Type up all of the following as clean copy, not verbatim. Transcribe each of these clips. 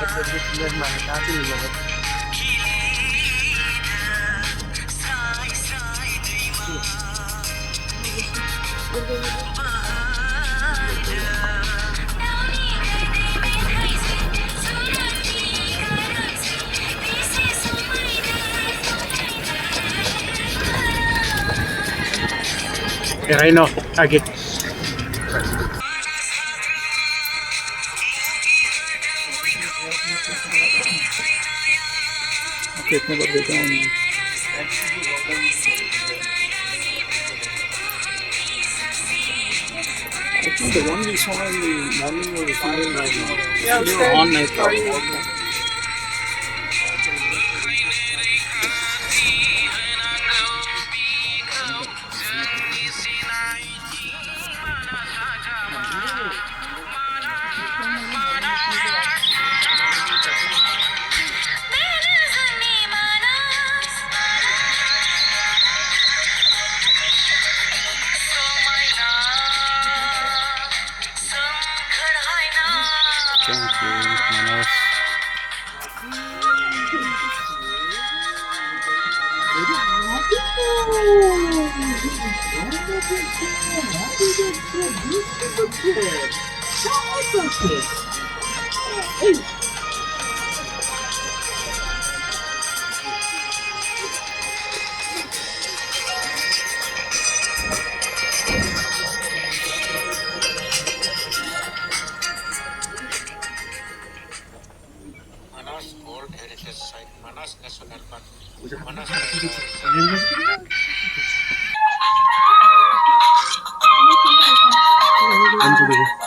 Yeah, I know. Okay. The one we saw in the morning was a female version. Yeah, they were on night almost. Manas World Heritage Site, Manas National Park, Manas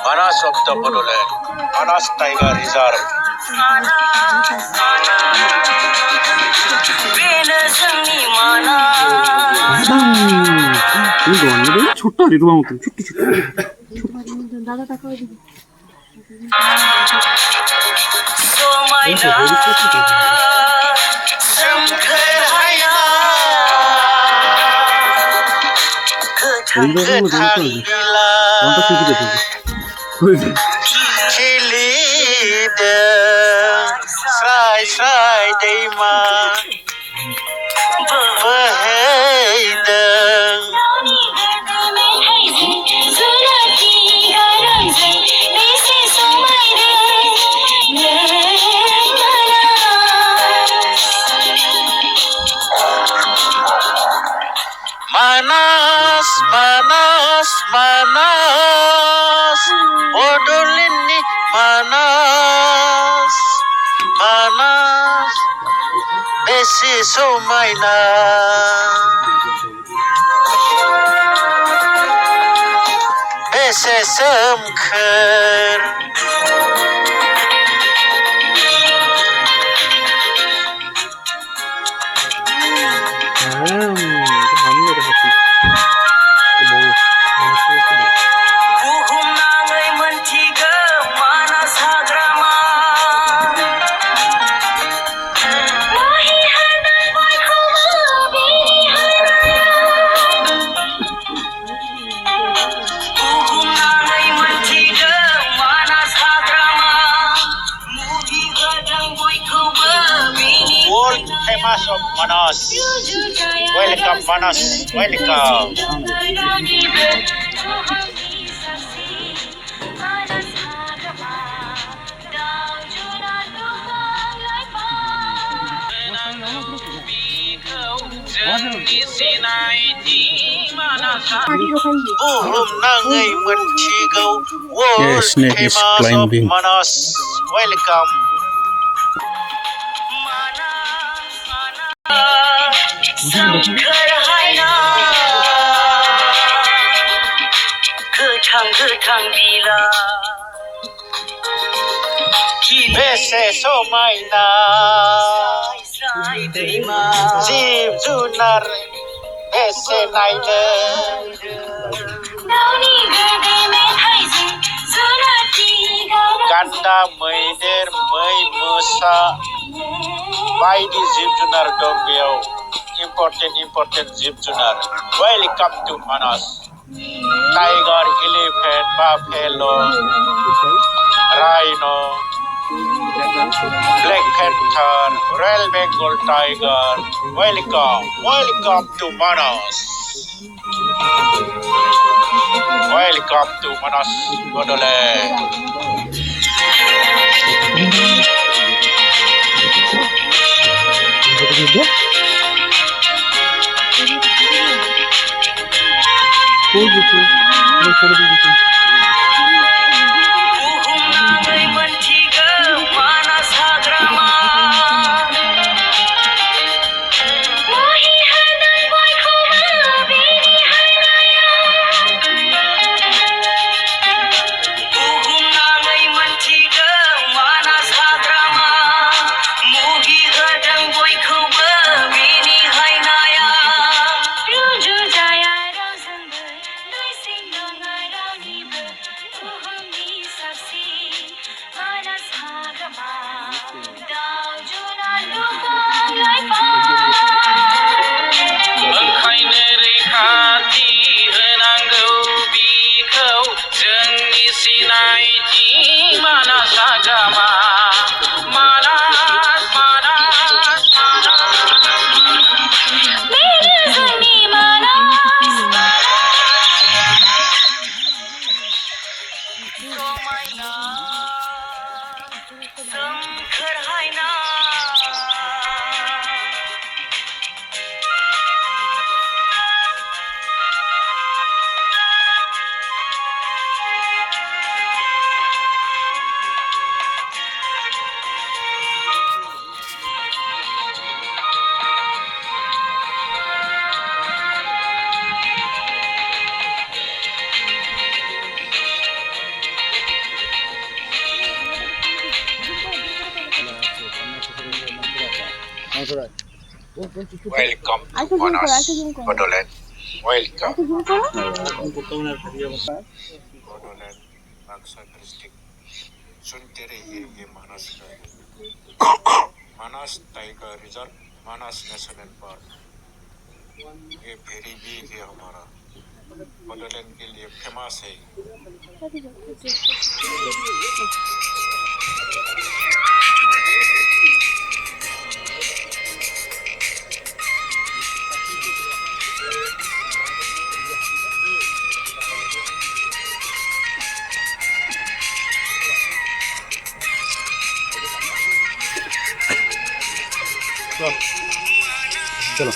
Manas of the Bodoland, Manas Tiger Reserve. ছোট্ট ঋতুবার মতন ছোট্ট ছোট্ট দাদা টাকা Srai Dayma Manas, Manas, Manas, Bodoland Manas, Manas, Besi Somaina, Besi Semker. World famous of Manas. Welcome Manas, welcome. World famous of Manas. Welcome. Bese Somaina, Zib Junar, Bese Naina, Ganda मैदेर मै Mosa, Baidi Zib Junar dong beau, important Zib Junar. Welcome to Manas. Tiger, elephant, buffalo, rhino, Black Panther, Royal Bengal Tiger. Welcome, welcome to Manas. Welcome to Manas, Bodoland. Welcome to Manas, Bodoland. Welcome. Bodoland Baksa district. सुनते रहिए ये मानस का मानस tiger reserve, मानस national park. ये फेरी भी है हमारा, बोडोलैंड के लिए फेमस है। चलो